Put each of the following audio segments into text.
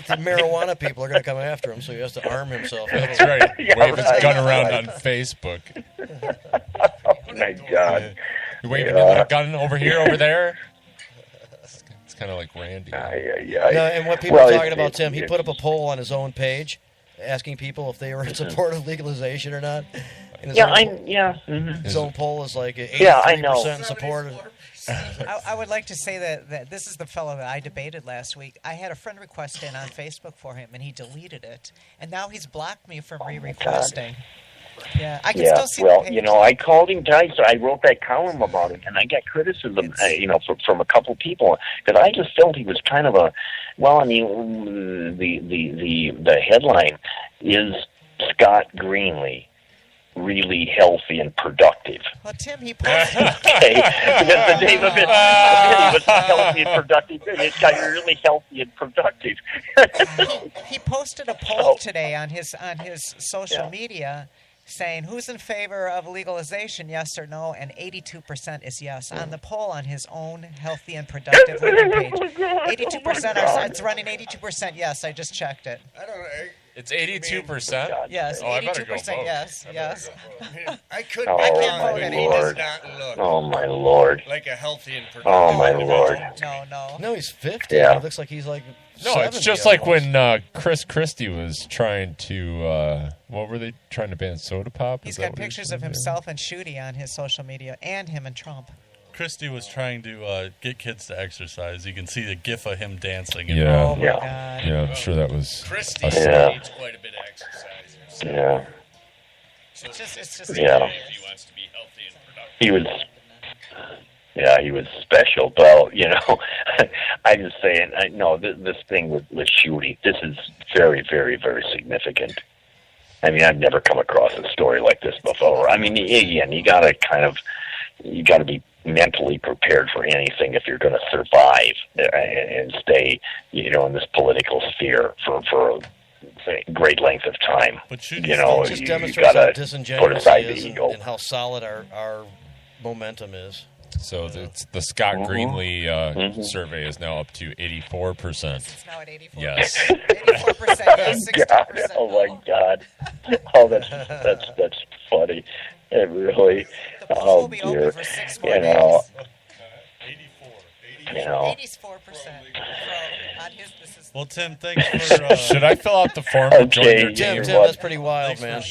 the marijuana people are going to come after him, so he has to arm himself. That's right. Wave his gun around on Facebook. Oh, my God. You waving your little gun over here, over there? It's kind of like Randy. No, and what people are talking about, Tim, he put up a poll on his own page asking people if they were in support of legalization or not. His own poll is like 83% in support. I would like to say that this is the fellow that I debated last week. I had a friend request in on Facebook for him, and he deleted it. And now he's blocked me from re-requesting. Yeah, I can still see the page. I called him guys. I wrote that column about it, and I got criticism, from a couple people because I just felt he was kind of a. Well, I mean, the headline is Scott Greenlee really healthy and productive. Well, Tim, he posted. Okay, because the name of it was healthy and productive. It's got really healthy and productive. He posted a poll today on his social media saying who's in favor of legalization, yes or no, and 82% is yes. On the poll on his own healthy and productive living page, 82%. It's running 82% yes. I just checked it. I don't know. It's 82%? Yes, 82% yes. I could be wrong, but he does not look. Oh, my Lord. Like a healthy and productive. Oh, my Lord. No, he's 50. Yeah. He looks like he's like 70 it's just like when Chris Christie was trying to, what were they trying to ban soda pop? He's got pictures of himself and Shooty on his social media, and him and Trump. Christie was trying to get kids to exercise. You can see the gif of him dancing. Yeah. Oh, my God. Yeah, I'm sure that was... Christie needs quite a bit of exercise. Yeah. So it's just if he wants to be healthy and productive. He was special, though, I'm just saying, this thing with Shooty, this is very, very, very significant. I mean, I've never come across a story like this before. I mean, again, you got to be mentally prepared for anything if you're going to survive and stay, in this political sphere for a great length of time. But it just demonstrates how disingenuous he is and how solid our momentum is. So the Scott Greenlee survey is now up to 84%. It's now at 84%. Yes. 84%, yes, 60%. Oh, my God. Oh, that's funny. It really... The poll will be open for 6 more days. 84%. Well, Tim, thanks for... Should I fill out the form to join your team? Tim, that's pretty wild, man.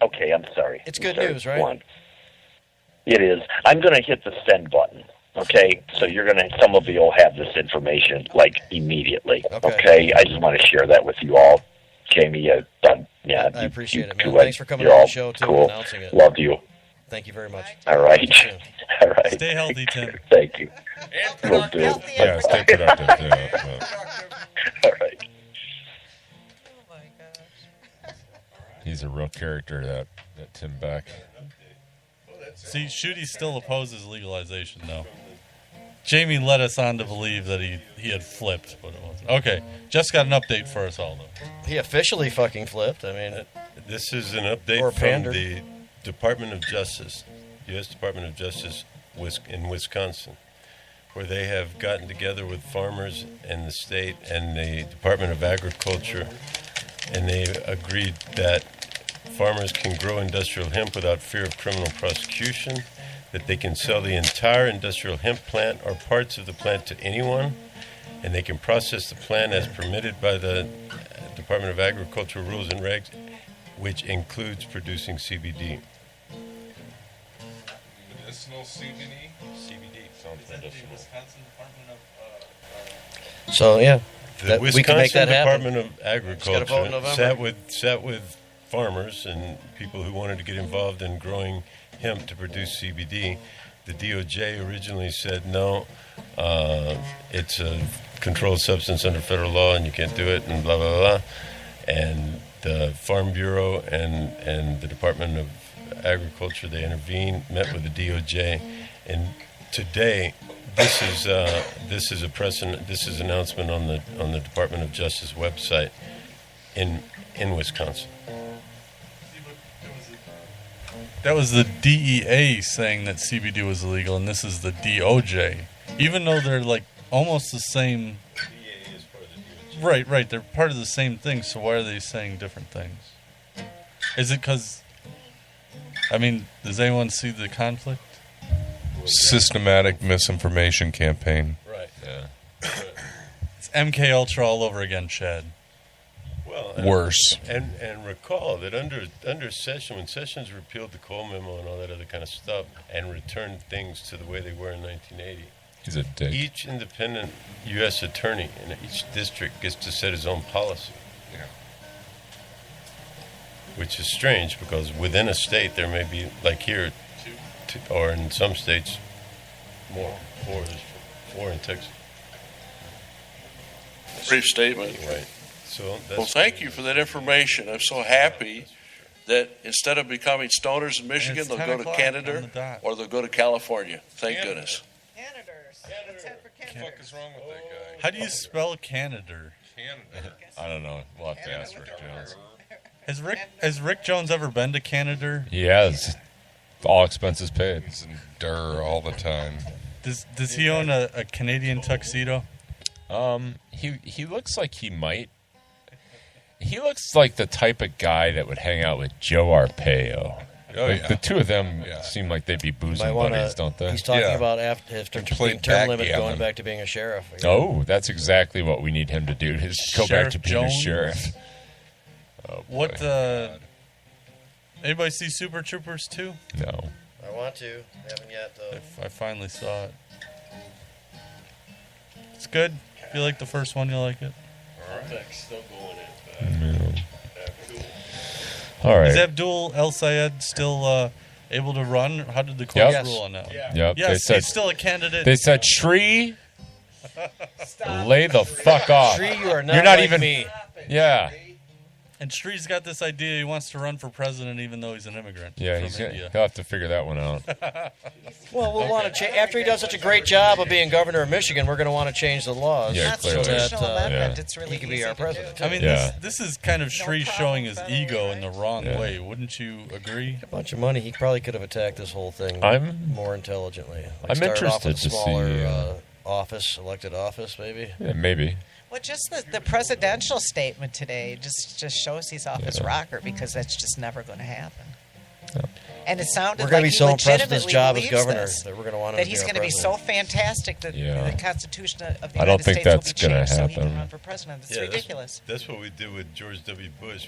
Okay, I'm sorry. It's good news, right? It is. I'm going to hit the send button. Okay, so some of you will have this information immediately. Okay, I just want to share that with you all. Jamie, I appreciate it, man. Thanks for coming on the show too and announcing it. Love you. Thank you very much. All right. All right. Stay healthy, Tim. Thank you. And productive. Yeah, stay productive. Yeah. All right. Oh, my gosh. He's a real character, that Tim Beck. See, Shooty still opposes legalization, though. Jamie led us on to believe that he had flipped, but it wasn't. Okay, Jeff's got an update for us all, though. He officially fucking flipped. I mean, this is an update from the Department of Justice, U.S. Department of Justice in Wisconsin, where they have gotten together with farmers and the state and the Department of Agriculture, and they agreed that farmers can grow industrial hemp without fear of criminal prosecution, that they can sell the entire industrial hemp plant or parts of the plant to anyone, and they can process the plant as permitted by the Department of Agriculture rules and regs, which includes producing CBD. Medicinal CBD? CBD. Is that the Wisconsin Department of... So, yeah. The we can make that Department happen. of Agriculture sat with farmers and people who wanted to get involved in growing hemp to produce CBD. The DOJ originally said no, it's a controlled substance under federal law and you can't do it and blah, blah, blah. And the Farm Bureau and the Department of Agriculture, they intervened, met with the DOJ, and today this is a precedent. This is an announcement on the Department of Justice website in Wisconsin. That was the DEA saying that CBD was illegal, and this is the DOJ. Even though they're almost the same. Right. They're part of the same thing, so why are they saying different things? Is it because... I mean, does anyone see the conflict? Systematic misinformation campaign. Right. Yeah. It's MK Ultra all over again, Chad. Well, worse. And recall that under Sessions, when Sessions repealed the Cole memo and all that other kind of stuff and returned things to the way they were in 1980, he's a dick. Each independent U.S. attorney in each district gets to set his own policy. Yeah. Which is strange because within a state there may be, like here, or in some states, more. Four in Texas. Brief statement. Right. So well, thank you for that information. I'm so happy that instead of becoming stoners in Michigan, they'll go to Canada or they'll go to California. Thank goodness. What the fuck is wrong with that guy? How do you spell Canada? I don't know. We'll have to ask Rick Jones. Has Rick Jones ever been to Canada? He has. All expenses paid. He's in all the time. Does he own a Canadian tuxedo? He looks like he might. He looks like the type of guy that would hang out with Joe Arpaio. The two of them seem like they'd be boozing buddies, don't they? He's talking about after being term limit going back to being a sheriff. Oh, that's exactly what we need him to do, is go back to being a sheriff. Oh, what, anybody see Super Troopers 2? No. I want to. I haven't yet, though. I finally saw it. It's good. If you like the first one, you'll like it. Still going in. All right. Is Abdul El Sayed still able to run? How did the court rule on that? Yep. Yes, he's still a candidate. They said, Shree, lay the fuck off. Shree, you're not like even me. Yeah. And Shree's got this idea he wants to run for president even though he's an immigrant. Yeah, he'll have to figure that one out. Well, we'll want to change. After he does such a great job of being governor of Michigan, we're going to want to change the laws so that it's really he can be our president. I mean, this is kind of Shree showing his ego in the wrong way. Wouldn't you agree? A bunch of money. He probably could have attacked this whole thing more intelligently. I'm interested to see elected office, maybe. Yeah, maybe. Well, just the presidential statement today just shows he's off his rocker because that's just never going to happen. Yeah. And it sounded we're going like to be so impressed with his job as governor that we're going to want him that he's going to be so fantastic that the Constitution of the United States will be changed so he can run for president. It's ridiculous. That's what we did with George W. Bush.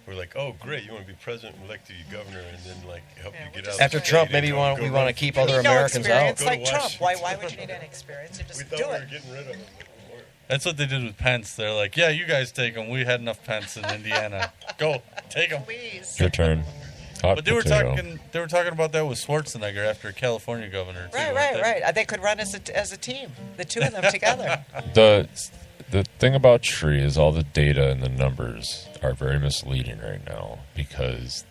We're like, oh, great, you want to be president, we'll elect you governor, and then help you get out. After Trump, maybe we want to keep other Americans out. It's like Trump. Why would you need any experience? You just do it. We were getting rid of him. That's what they did with Pence. They're like, yeah, you guys take him. We had enough Pence in Indiana. Go, take him. Please. Your turn. But they were talking about that with Schwarzenegger after California governor. Too, right. They could run as a team, the two of them together. The thing about Shree is all the data and the numbers are very misleading right now because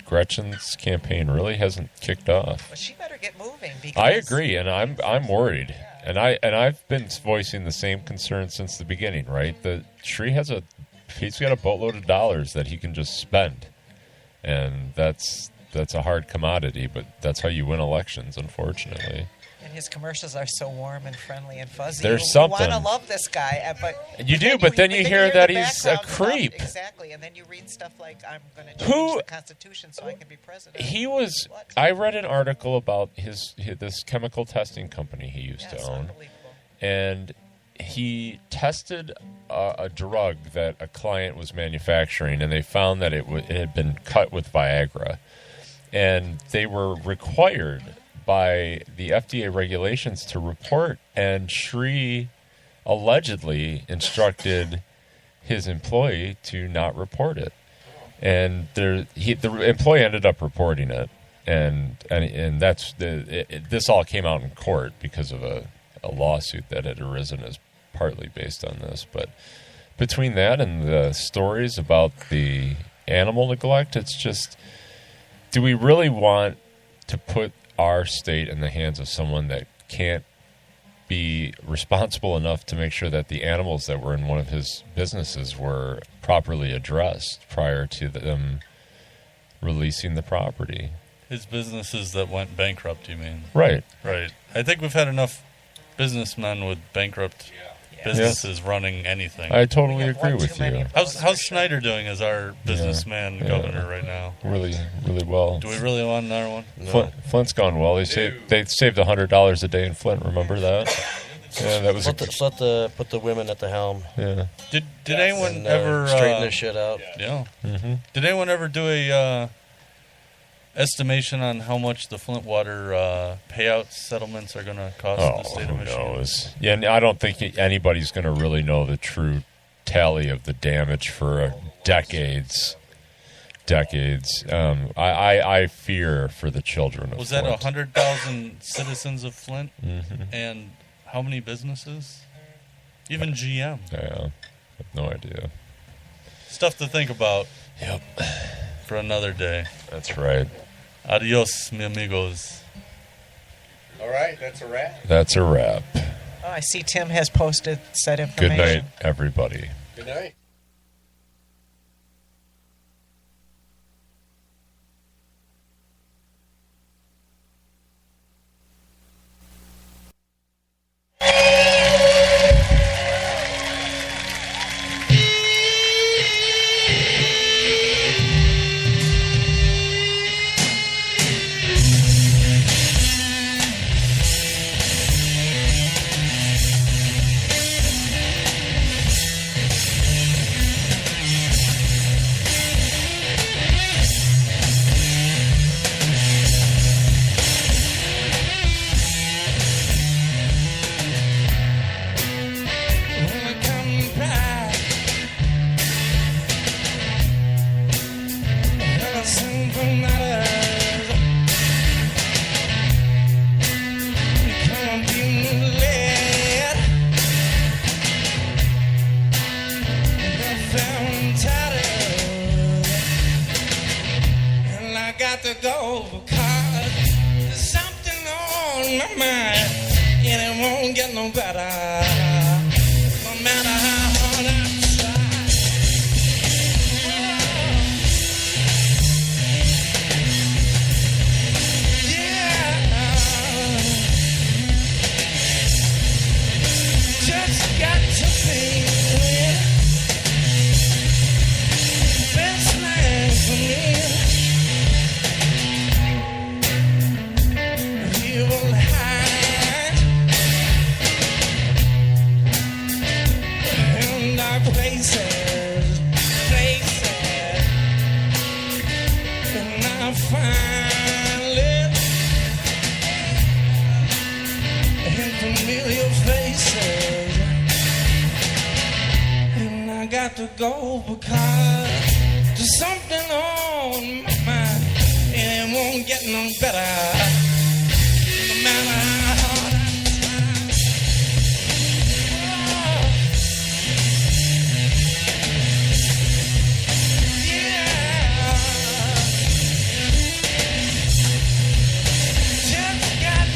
Gretchen's campaign really hasn't kicked off. Well, she better get moving. Because I agree, and I'm worried, and I've been voicing the same concern since the beginning. Right, that Shree he's got a boatload of dollars that he can just spend, and that's a hard commodity. But that's how you win elections, unfortunately. And his commercials are so warm and friendly and fuzzy. There's something. You want to love this guy, but then you hear that he's a creep. Exactly, and then you read stuff like, "I'm going to change the Constitution so I can be president." I read an article about this chemical testing company he used to own, and he tested a drug that a client was manufacturing, and they found that it had been cut with Viagra, and they were required by the FDA regulations to report, and Shree allegedly instructed his employee to not report it, and the employee ended up reporting it, and that's this all came out in court because of a lawsuit that had arisen as partly based on this, but between that and the stories about the animal neglect, it's just, do we really want to put our state in the hands of someone that can't be responsible enough to make sure that the animals that were in one of his businesses were properly addressed prior to them releasing the property? His businesses that went bankrupt, you mean? Right. I think we've had enough businessmen would bankrupt businesses running anything. I totally agree with you. How's Snyder doing as our businessman governor right now? Really, really well. Do we really want another one? No. Flint's gone well. They saved $100 a day in Flint. Remember that? Yeah, that was. Put the women at the helm. Yeah. Did anyone ever straighten this shit out? Yeah. Mm-hmm. Did anyone ever do a estimation on how much the Flint water payout settlements are going to cost the state of Michigan? Knows? Yeah, I don't think anybody's going to really know the true tally of the damage for decades. I fear for the children of Was Flint. that 100,000 citizens of Flint? Mm-hmm. And how many businesses? Even GM. Yeah, I have no idea. Stuff to think about. Yep. For another day. That's right. Adios, mi amigos. All right, that's a wrap. That's a wrap. Oh, I see Tim has posted said information. Good night, everybody. Good night. To go because there's something on my mind and it won't get no better no matter how hard I try. Just got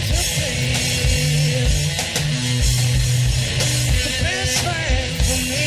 to be the best thing for me.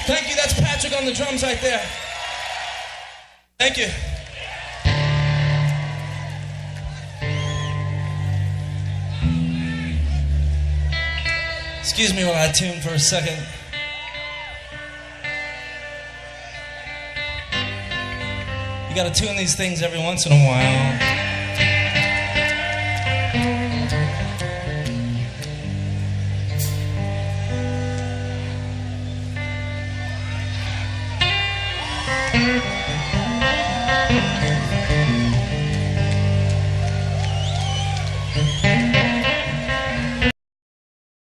Thank you. That's Patrick on the drums right there. Thank you. Excuse me while I tune for a second. You gotta tune these things every once in a while.